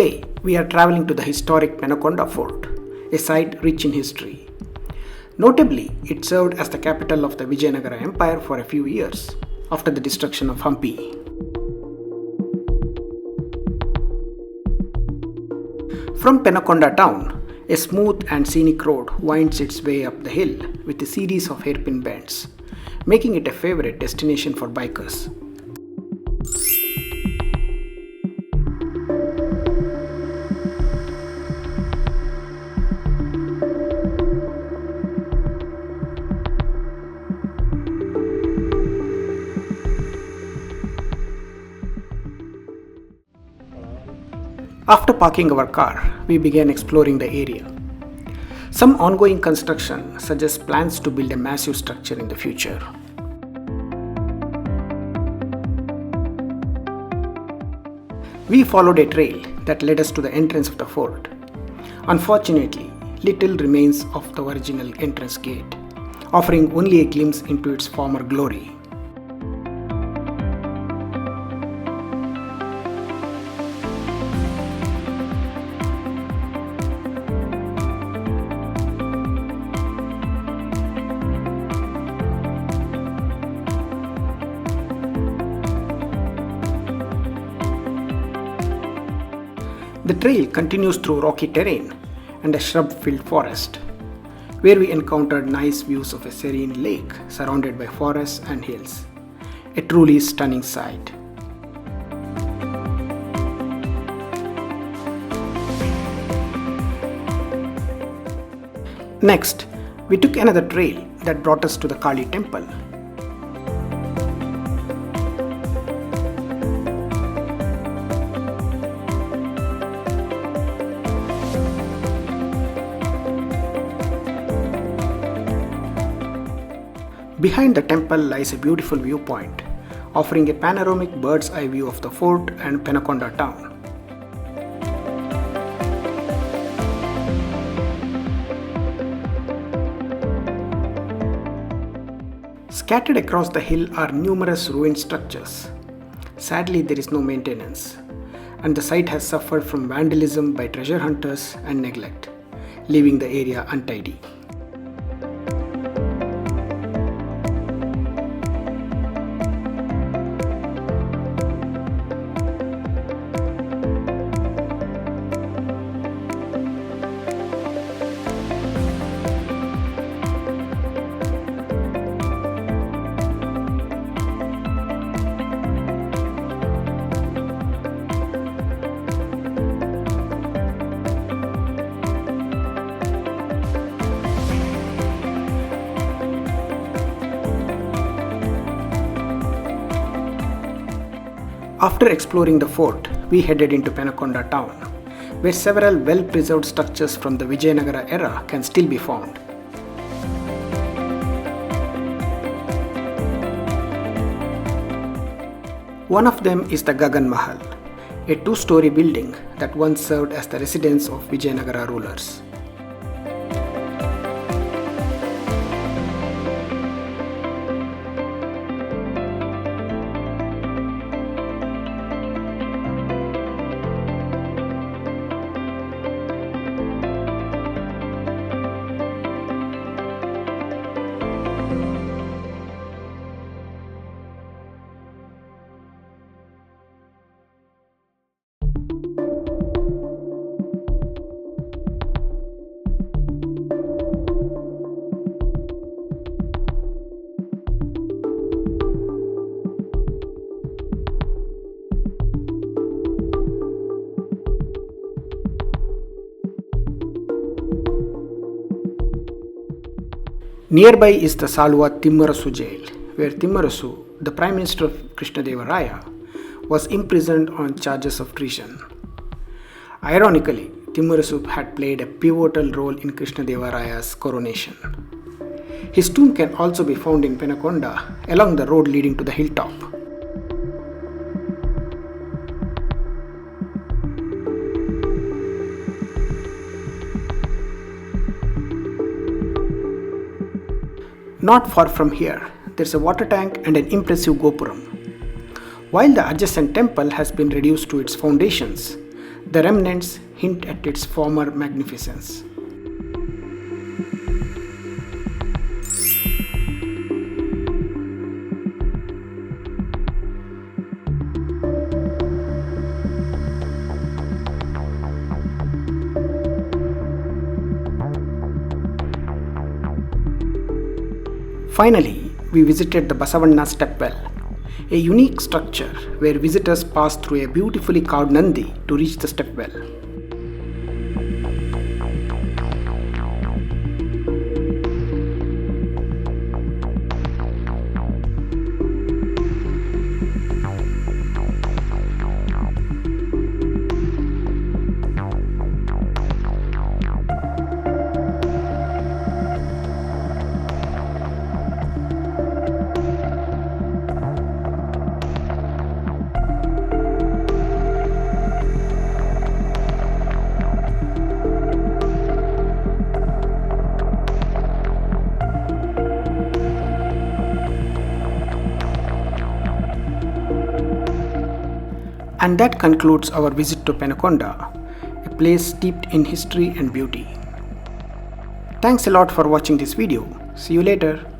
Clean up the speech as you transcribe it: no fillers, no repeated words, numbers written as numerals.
Today, we are traveling to the historic Penukonda Fort, a site rich in history. Notably, it served as the capital of the Vijayanagar Empire for a few years after the destruction of Hampi. From Penukonda town, a smooth and scenic road winds its way up the hill with a series of hairpin bends, making it a favorite destination for bikers. After parking our car, we began exploring the area. Some ongoing construction suggests plans to build a massive structure in the future. We followed a trail that led us to the entrance of the fort. Unfortunately, little remains of the original entrance gate, offering only a glimpse into its former glory. The trail continues through rocky terrain and a shrub-filled forest, where we encountered nice views of a serene lake surrounded by forests and hills. A truly stunning sight. Next, we took another trail that brought us to the Kali temple. Behind the temple lies a beautiful viewpoint, offering a panoramic bird's eye view of the fort and Penukonda town. Scattered across the hill are numerous ruined structures. Sadly, there is no maintenance, and the site has suffered from vandalism by treasure hunters and neglect, leaving the area untidy. After exploring the fort, we headed into Penukonda town, where several well-preserved structures from the Vijayanagar era can still be found. One of them is the Gagan Mahal, a two-story building that once served as the residence of Vijayanagar rulers. Nearby is the Salwa Thimmarusu Jail, where Thimmarusu, the Prime Minister of Krishnadeva Raya, was imprisoned on charges of treason. Ironically, Thimmarusu had played a pivotal role in Krishnadeva Raya's coronation. His tomb can also be found in Penukonda along the road leading to the hilltop. Not far from here, there's a water tank and an impressive Gopuram. While the adjacent temple has been reduced to its foundations, The remnants hint at its former magnificence. Finally, we visited the Basavanna Stepwell, a unique structure where visitors pass through a beautifully carved Nandi to reach the stepwell. And that concludes our visit to Penukonda, a place steeped in history and beauty. Thanks a lot for watching this video. See you later.